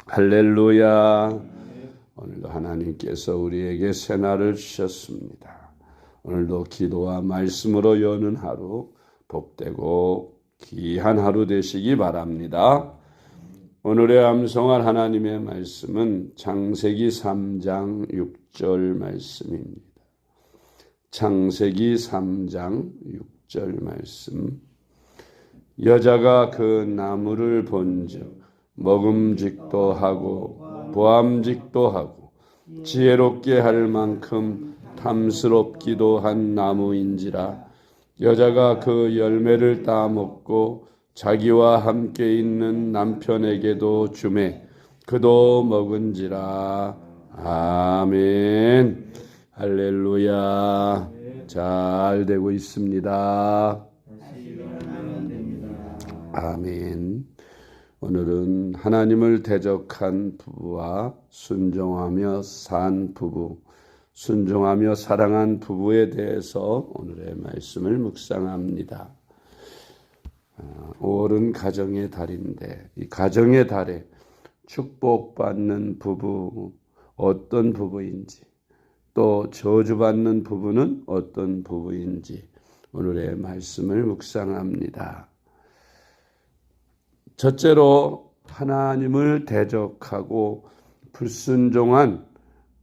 할렐루야. 오늘도 하나님께서 우리에게 새날을 주셨습니다. 오늘도 기도와 말씀으로 여는 하루, 복되고 귀한 하루 되시기 바랍니다. 오늘의 암송할 하나님의 말씀은 창세기 3장 6절 말씀입니다. 창세기 3장 6절 말씀. 여자가 그 나무를 본즉 먹음직도 하고 보암직도 하고 지혜롭게 할 만큼 탐스럽기도 한 나무인지라. 여자가 그 열매를 따먹고 자기와 함께 있는 남편에게도 주매 그도 먹은지라. 아멘. 할렐루야. 잘 되고 있습니다. 아멘. 오늘은 하나님을 대적한 부부와 순종하며 산 부부, 순종하며 사랑한 부부에 대해서 오늘의 말씀을 묵상합니다. 5월은 가정의 달인데 이 가정의 달에 축복받는 부부, 어떤 부부인지, 또 저주받는 부부는 어떤 부부인지 오늘의 말씀을 묵상합니다. 첫째로 하나님을 대적하고 불순종한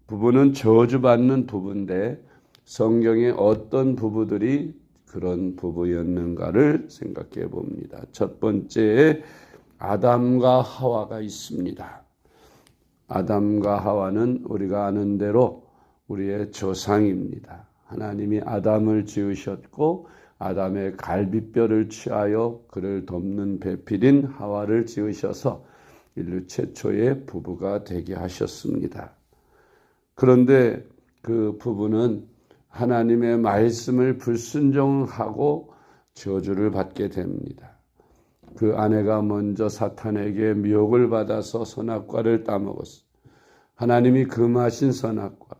부부는 저주받는 부부인데 성경에 어떤 부부들이 그런 부부였는가를 생각해 봅니다. 첫 번째에 아담과 하와가 있습니다. 아담과 하와는 우리가 아는 대로 우리의 조상입니다. 하나님이 아담을 지으셨고 아담의 갈비뼈를 취하여 그를 돕는 배필인 하와를 지으셔서 인류 최초의 부부가 되게 하셨습니다. 그런데 그 부부는 하나님의 말씀을 불순종하고 저주를 받게 됩니다. 그 아내가 먼저 사탄에게 미혹을 받아서 선악과를 따먹었습니다. 하나님이 금하신 선악과,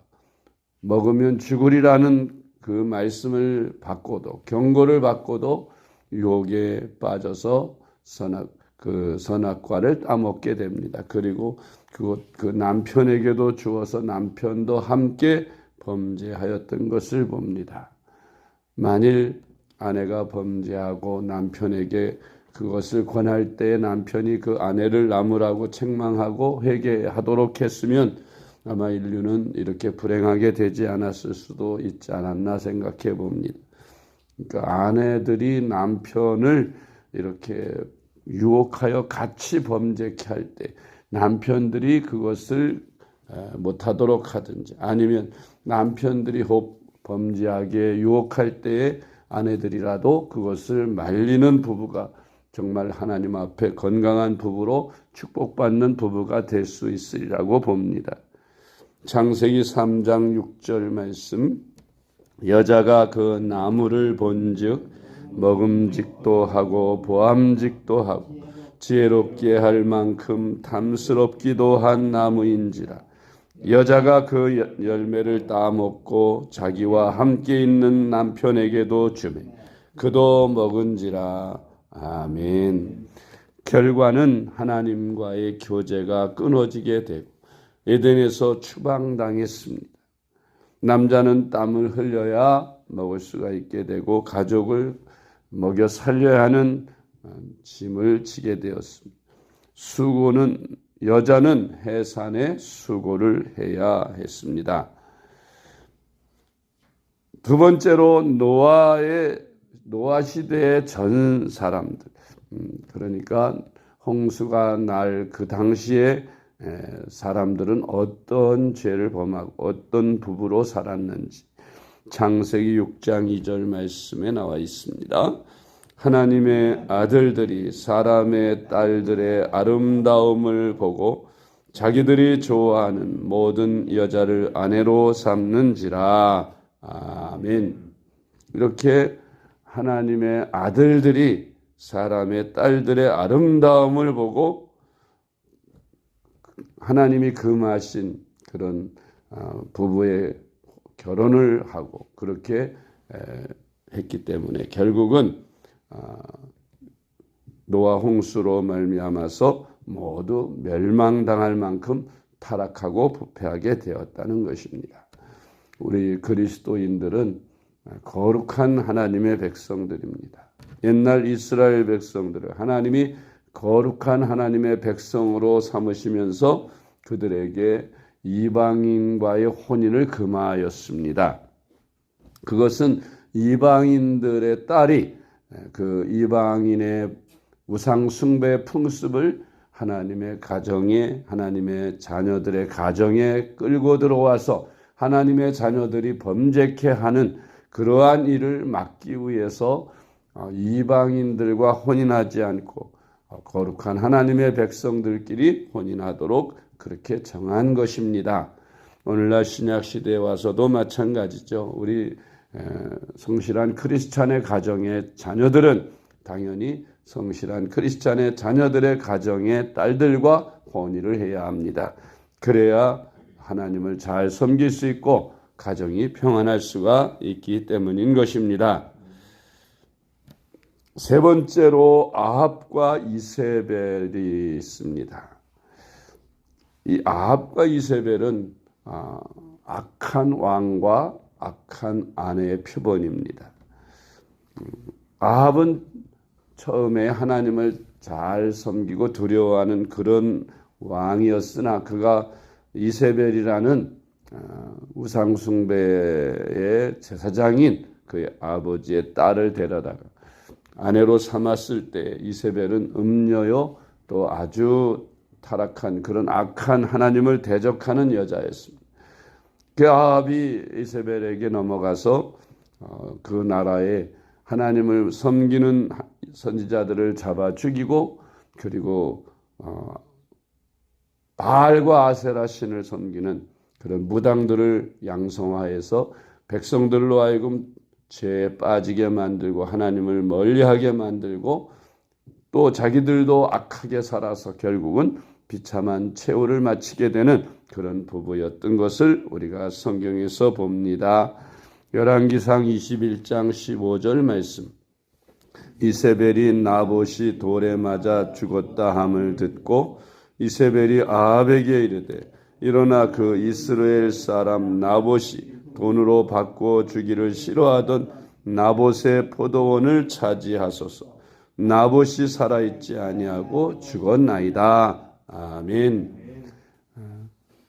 먹으면 죽으리라는 그 말씀을 받고도, 경고를 받고도 유혹에 빠져서 선악과를 따먹게 됩니다. 그리고 그 남편에게도 주어서 남편도 함께 범죄하였던 것을 봅니다. 만일 아내가 범죄하고 남편에게 그것을 권할 때 남편이 그 아내를 나무라고 책망하고 회개하도록 했으면 아마 인류는 이렇게 불행하게 되지 않았을 수도 있지 않았나 생각해 봅니다. 그러니까 아내들이 남편을 이렇게 유혹하여 같이 범죄케 할 때 남편들이 그것을 못하도록 하든지, 아니면 남편들이 범죄하게 유혹할 때에 아내들이라도 그것을 말리는 부부가 정말 하나님 앞에 건강한 부부로 축복받는 부부가 될 수 있으리라고 봅니다. 창세기 3장 6절 말씀. 여자가 그 나무를 본즉 먹음직도 하고 보암직도 하고 지혜롭게 할 만큼 탐스럽기도 한 나무인지라. 여자가 그 열매를 따먹고 자기와 함께 있는 남편에게도 주매 그도 먹은지라. 아멘. 결과는 하나님과의 교제가 끊어지게 되고 에덴에서 추방당했습니다. 남자는 땀을 흘려야 먹을 수가 있게 되고 가족을 먹여 살려야 하는 짐을 지게 되었습니다. 여자는 해산에 수고를 해야 했습니다. 두 번째로 노아 시대의 전 사람들, 그러니까 홍수가 날 그 당시에 사람들은 어떤 죄를 범하고 어떤 부부로 살았는지 창세기 6장 2절 말씀에 나와 있습니다. 하나님의 아들들이 사람의 딸들의 아름다움을 보고 자기들이 좋아하는 모든 여자를 아내로 삼는지라. 아멘. 이렇게 하나님의 아들들이 사람의 딸들의 아름다움을 보고 하나님이 금하신 그런 부부의 결혼을 하고 그렇게 했기 때문에 결국은 노아 홍수로 말미암아서 모두 멸망당할 만큼 타락하고 부패하게 되었다는 것입니다. 우리 그리스도인들은 거룩한 하나님의 백성들입니다. 옛날 이스라엘 백성들을 하나님이 거룩한 하나님의 백성으로 삼으시면서 그들에게 이방인과의 혼인을 금하였습니다. 그것은 이방인들의 딸이 그 이방인의 우상 숭배 풍습을 하나님의 가정에, 하나님의 자녀들의 가정에 끌고 들어와서 하나님의 자녀들이 범죄케 하는 그러한 일을 막기 위해서 이방인들과 혼인하지 않고 거룩한 하나님의 백성들끼리 혼인하도록 그렇게 정한 것입니다. 오늘날 신약 시대에 와서도 마찬가지죠. 우리 성실한 크리스찬의 가정의 자녀들은 당연히 성실한 크리스찬의 자녀들의 가정의 딸들과 혼인을 해야 합니다. 그래야 하나님을 잘 섬길 수 있고 가정이 평안할 수가 있기 때문인 것입니다. 세 번째로 아합과 이세벨이 있습니다. 이 아합과 이세벨은 악한 왕과 악한 아내의 표본입니다. 아합은 처음에 하나님을 잘 섬기고 두려워하는 그런 왕이었으나 그가 이세벨이라는 우상숭배의 제사장인 그의 아버지의 딸을 데려다가 아내로 삼았을 때 이세벨은 음녀요 또 아주 타락한 그런 악한 하나님을 대적하는 여자였습니다. 그 아합이 이세벨에게 넘어가서 그 나라에 하나님을 섬기는 선지자들을 잡아 죽이고 그리고 바알과 아세라 신을 섬기는 그런 무당들을 양성화해서 백성들로 하여금 죄에 빠지게 만들고 하나님을 멀리하게 만들고 또 자기들도 악하게 살아서 결국은 비참한 최후를 마치게 되는 그런 부부였던 것을 우리가 성경에서 봅니다. 열왕기상 21장 15절 말씀. 이세벨이 나봇이 돌에 맞아 죽었다 함을 듣고 이세벨이 아합에게 이르되 일어나 그 이스라엘 사람 나봇이 돈으로 바꾸어 주기를 싫어하던 나봇의 포도원을 차지하소서. 나봇이 살아있지 아니하고 죽었나이다. 아멘.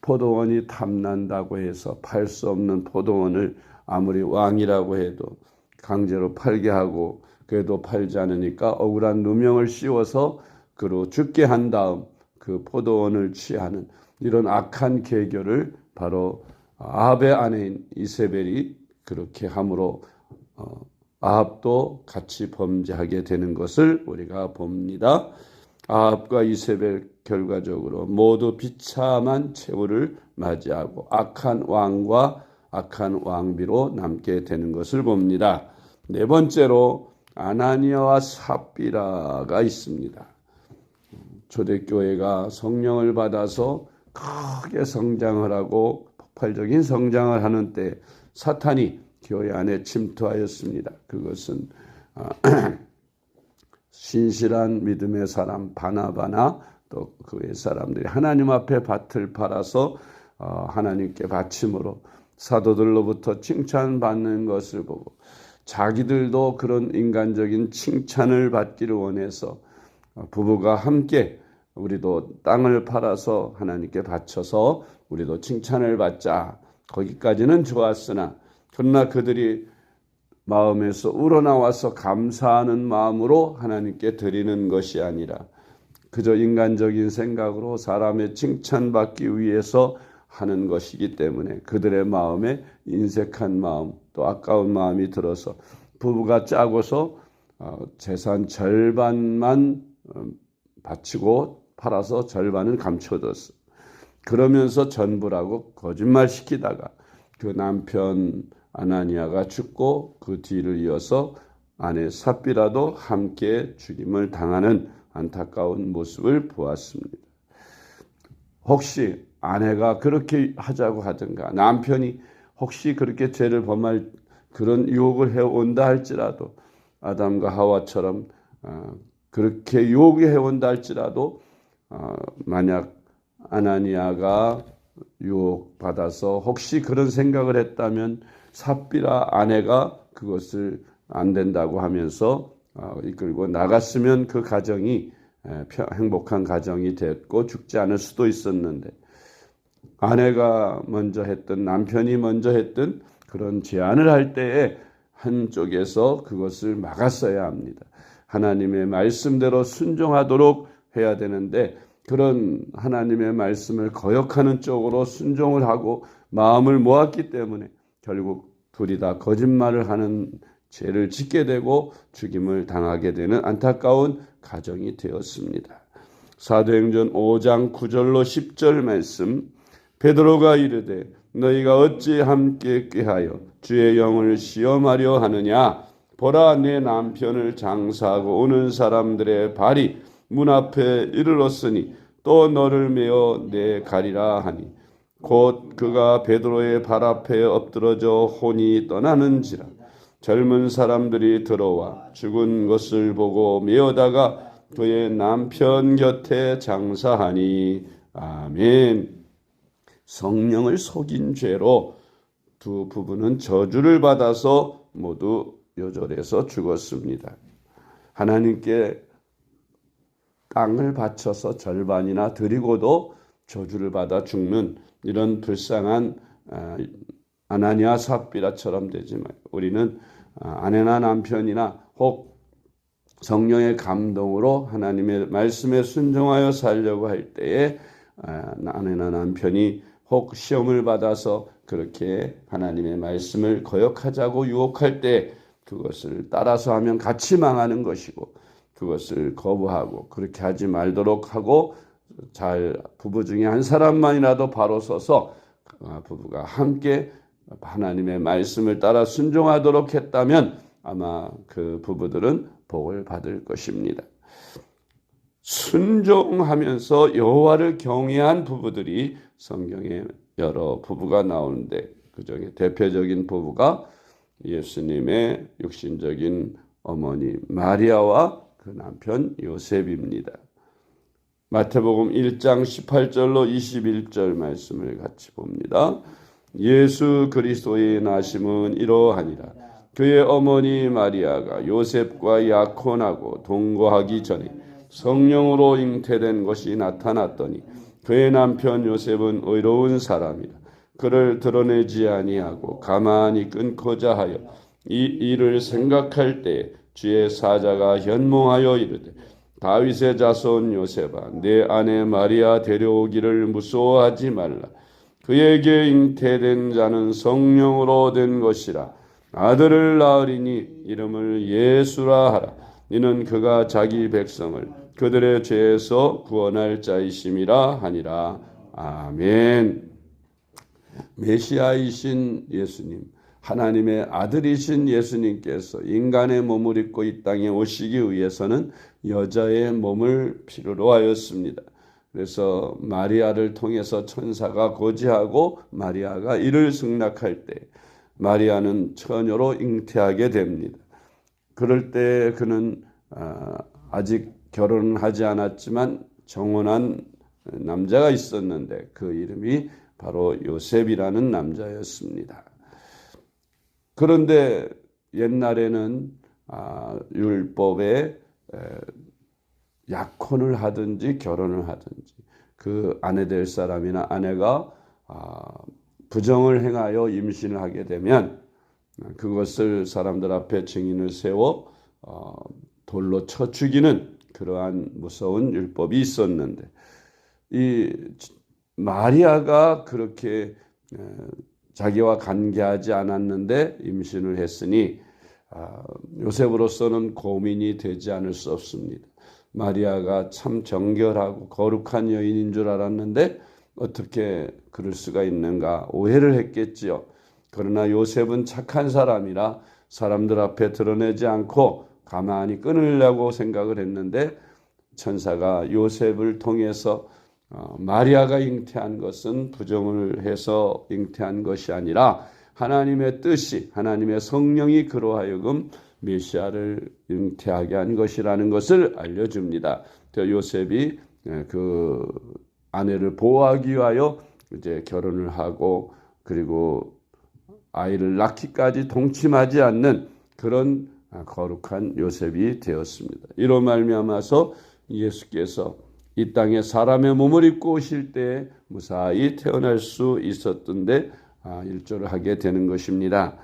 포도원이 탐난다고 해서 팔 수 없는 포도원을 아무리 왕이라고 해도 강제로 팔게 하고 그래도 팔지 않으니까 억울한 누명을 씌워서 그로 죽게 한 다음 그 포도원을 취하는 이런 악한 계교를 바로 아합의 아내인 이세벨이 그렇게 함으로 아합도 같이 범죄하게 되는 것을 우리가 봅니다. 아합과 이세벨 결과적으로 모두 비참한 최후를 맞이하고 악한 왕과 악한 왕비로 남게 되는 것을 봅니다. 네 번째로 아나니아와 삽비라가 있습니다. 초대교회가 성령을 받아서 크게 성장을 하고 폭발적인 성장을 하는 때 사탄이 교회 안에 침투하였습니다. 그것은 신실한 믿음의 사람 바나바나 또 그의 사람들이 하나님 앞에 밭을 팔아서 하나님께 바침으로 사도들로부터 칭찬받는 것을 보고 자기들도 그런 인간적인 칭찬을 받기를 원해서 부부가 함께 우리도 땅을 팔아서 하나님께 바쳐서 우리도 칭찬을 받자. 거기까지는 좋았으나 그러나 그들이 마음에서 우러나와서 감사하는 마음으로 하나님께 드리는 것이 아니라 그저 인간적인 생각으로 사람의 칭찬받기 위해서 하는 것이기 때문에 그들의 마음에 인색한 마음 또 아까운 마음이 들어서 부부가 짜고서 재산 절반만 바치고 팔아서 절반은 감춰뒀어. 그러면서 전부라고 거짓말시키다가 그 남편 아나니아가 죽고 그 뒤를 이어서 아내 삽비라도 함께 죽임을 당하는 안타까운 모습을 보았습니다. 혹시 아내가 그렇게 하자고 하든가 남편이 혹시 그렇게 죄를 범할 그런 유혹을 해온다 할지라도 아담과 하와처럼 그렇게 유혹을 해온다 할지라도 만약 아나니아가 유혹받아서 혹시 그런 생각을 했다면 삽비라 아내가 그것을 안 된다고 하면서 이끌고 나갔으면 그 가정이 행복한 가정이 됐고 죽지 않을 수도 있었는데, 아내가 먼저 했던, 남편이 먼저 했던 그런 제안을 할 때에 한쪽에서 그것을 막았어야 합니다. 하나님의 말씀대로 순종하도록 해야 되는데, 그런 하나님의 말씀을 거역하는 쪽으로 순종을 하고 마음을 모았기 때문에 결국 둘이 다 거짓말을 하는 죄를 짓게 되고 죽임을 당하게 되는 안타까운 가정이 되었습니다. 사도행전 5장 9절로 10절 말씀, 베드로가 이르되 너희가 어찌 함께 꾀하여 주의 영을 시험하려 하느냐? 보라, 내 남편을 장사하고 오는 사람들의 발이 문 앞에 이르렀으니 또 너를 메어 내가리라 하니, 곧 그가 베드로의 발 앞에 엎드러져 혼이 떠나는지라. 젊은 사람들이 들어와 죽은 것을 보고 메어다가 그의 남편 곁에 장사하니. 아멘. 성령을 속인 죄로 두 부부는 저주를 받아서 모두 요절해서 죽었습니다. 하나님께 땅을 바쳐서 절반이나 드리고도 저주를 받아 죽는 이런 불쌍한 아나니아 삽비라처럼 되지 말고, 우리는 아내나 남편이나 혹 성령의 감동으로 하나님의 말씀에 순종하여 살려고 할 때에 아내나 남편이 혹 시험을 받아서 그렇게 하나님의 말씀을 거역하자고 유혹할 때 그것을 따라서 하면 같이 망하는 것이고, 그것을 거부하고 그렇게 하지 말도록 하고, 부부 중에 한 사람만이라도 바로 서서 부부가 함께 하나님의 말씀을 따라 순종하도록 했다면 아마 그 부부들은 복을 받을 것입니다. 순종하면서 여호와를 경외한 부부들이 성경에 여러 부부가 나오는데, 그중에 대표적인 부부가 예수님의 육신적인 어머니 마리아와 그 남편 요셉입니다. 마태복음 1장 18절로 21절 말씀을 같이 봅니다. 예수 그리스도의 나심은 이러하니라. 그의 어머니 마리아가 요셉과 약혼하고 동거하기 전에 성령으로 잉태된 것이 나타났더니, 그의 남편 요셉은 의로운 사람이라. 그를 드러내지 아니하고 가만히 끊고자 하여 이 일을 생각할 때 주의 사자가 현몽하여 이르되, 다윗의 자손 요셉아, 내 아내 마리아 데려오기를 무서워하지 말라. 그에게 잉태된 자는 성령으로 된 것이라. 아들을 낳으리니 이름을 예수라 하라. 이는 그가 자기 백성을 그들의 죄에서 구원할 자이심이라 하니라. 아멘. 메시아이신 예수님, 하나님의 아들이신 예수님께서 인간의 몸을 입고 이 땅에 오시기 위해서는 여자의 몸을 필요로 하였습니다. 그래서 마리아를 통해서 천사가 고지하고 마리아가 이를 승낙할 때 마리아는 처녀로 잉태하게 됩니다. 그럴 때 그는 아직 결혼은 하지 않았지만 정혼한 남자가 있었는데 그 이름이 바로 요셉이라는 남자였습니다. 그런데 옛날에는 율법에 약혼을 하든지 결혼을 하든지 그 아내 될 사람이나 아내가 부정을 행하여 임신을 하게 되면 그것을 사람들 앞에 증인을 세워 돌로 쳐 죽이는 그러한 무서운 율법이 있었는데, 이 마리아가 그렇게 자기와 관계하지 않았는데 임신을 했으니 요셉으로서는 고민이 되지 않을 수 없습니다. 마리아가 참 정결하고 거룩한 여인인 줄 알았는데 어떻게 그럴 수가 있는가 오해를 했겠지요. 그러나 요셉은 착한 사람이라 사람들 앞에 드러내지 않고 가만히 끊으려고 생각을 했는데, 천사가 요셉을 통해서 마리아가 잉태한 것은 부정을 해서 잉태한 것이 아니라 하나님의 뜻이, 하나님의 성령이 그로 하여금 메시아를 잉태하게 한 것이라는 것을 알려줍니다. 요셉이 그 아내를 보호하기 위하여 이제 결혼을 하고 그리고 아이를 낳기까지 동침하지 않는 그런 거룩한 요셉이 되었습니다. 이로 말미암아서 예수께서 이 땅에 사람의 몸을 입고 오실 때 무사히 태어날 수 있었던데 일조를 하게 되는 것입니다.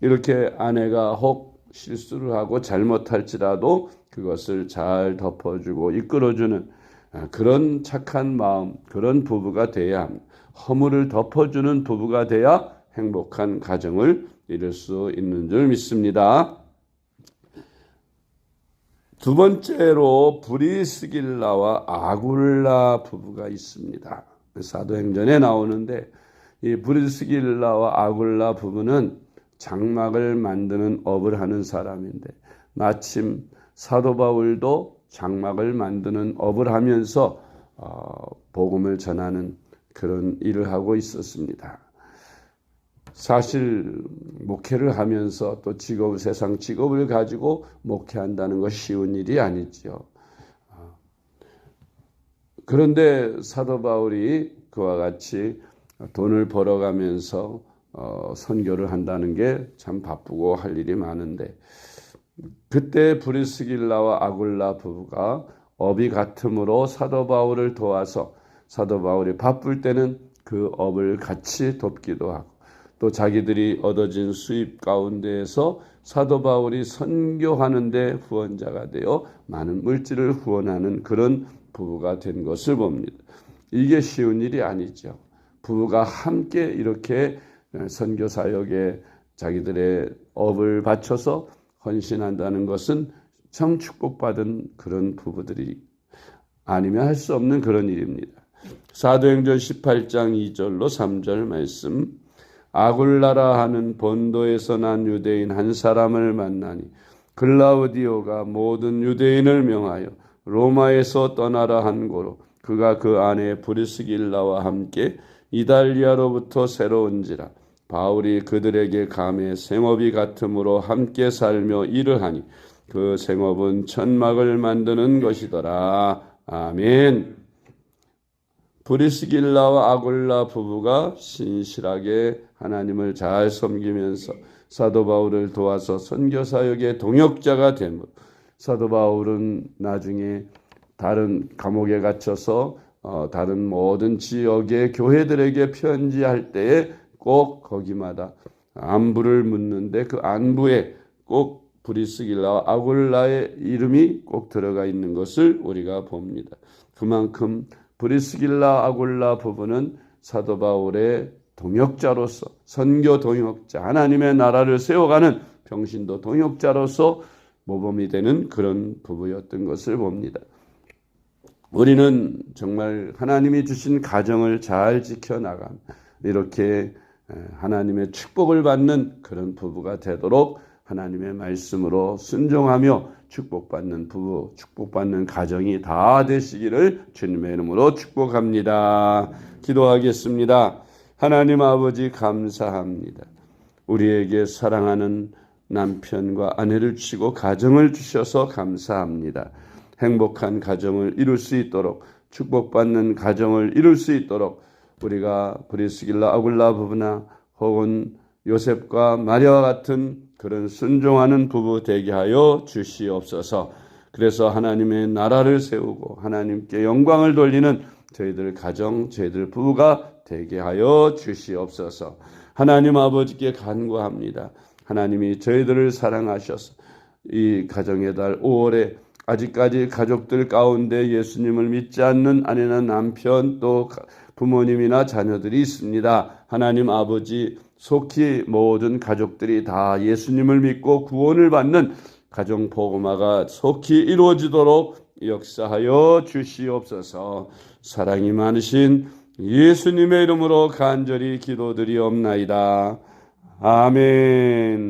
이렇게 아내가 혹 실수를 하고 잘못할지라도 그것을 잘 덮어주고 이끌어주는 그런 착한 마음, 그런 부부가 돼야 합니다. 허물을 덮어주는 부부가 돼야 행복한 가정을 이룰 수 있는 줄 믿습니다. 두 번째로 브리스길라와 아굴라 부부가 있습니다. 사도행전에 나오는데 이 브리스길라와 아굴라 부부는 장막을 만드는 업을 하는 사람인데 마침 사도 바울도 장막을 만드는 업을 하면서 복음을 전하는 그런 일을 하고 있었습니다. 사실 목회를 하면서 또 세상 직업을 가지고 목회한다는 것이 쉬운 일이 아니죠. 그런데 사도 바울이 그와 같이 돈을 벌어가면서 선교를 한다는 게 참 바쁘고 할 일이 많은데 그때 브리스길라와 아굴라 부부가 업이 같음으로 사도 바울을 도와서 사도 바울이 바쁠 때는 그 업을 같이 돕기도 하고 또 자기들이 얻어진 수입 가운데에서 사도 바울이 선교하는 데 후원자가 되어 많은 물질을 후원하는 그런 부부가 된 것을 봅니다. 이게 쉬운 일이 아니죠. 부부가 함께 이렇게 선교 사역에 자기들의 업을 바쳐서 헌신한다는 것은 참 축복받은 그런 부부들이 아니면 할 수 없는 그런 일입니다. 사도행전 18장 2절로 3절 말씀. 아굴라라 하는 본도에서 난 유대인 한 사람을 만나니 글라우디오가 모든 유대인을 명하여 로마에서 떠나라 한 고로 그가 그 아내 브리스길라와 함께 이달리아로부터 새로 온지라 바울이 그들에게 감히 생업이 같음으로 함께 살며 일을 하니 그 생업은 천막을 만드는 것이더라. 아멘. 브리스길라와 아굴라 부부가 신실하게 하나님을 잘 섬기면서 사도 바울을 도와서 선교 사역의 동역자가 됨으로 사도 바울은 나중에 다른 감옥에 갇혀서 다른 모든 지역의 교회들에게 편지할 때에 꼭 거기마다 안부를 묻는데 그 안부에 꼭 브리스길라와 아굴라의 이름이 꼭 들어가 있는 것을 우리가 봅니다. 그만큼 브리스길라 아굴라 부부는 사도 바울의 동역자로서 선교 동역자 하나님의 나라를 세워가는 평신도 동역자로서 모범이 되는 그런 부부였던 것을 봅니다. 우리는 정말 하나님이 주신 가정을 잘 지켜나간 이렇게 하나님의 축복을 받는 그런 부부가 되도록 하나님의 말씀으로 순종하며 축복받는 부부, 축복받는 가정이 다 되시기를 주님의 이름으로 축복합니다. 기도하겠습니다. 하나님 아버지 감사합니다. 우리에게 사랑하는 남편과 아내를 주시고 가정을 주셔서 감사합니다. 행복한 가정을 이룰 수 있도록 축복받는 가정을 이룰 수 있도록 우리가 브리스길라 아굴라 부부나 혹은 요셉과 마리아와 같은 그런 순종하는 부부 되게 하여 주시옵소서. 그래서 하나님의 나라를 세우고 하나님께 영광을 돌리는 저희들 가정, 저희들 부부가 되게 하여 주시옵소서. 하나님 아버지께 간구합니다. 하나님이 저희들을 사랑하셔서 이 가정의 달 5월에 아직까지 가족들 가운데 예수님을 믿지 않는 아내나 남편 또 부모님이나 자녀들이 있습니다. 하나님 아버지 속히 모든 가족들이 다 예수님을 믿고 구원을 받는 가정 복음화가 속히 이루어지도록 역사하여 주시옵소서. 사랑이 많으신 예수님의 이름으로 간절히 기도드리옵나이다. 아멘.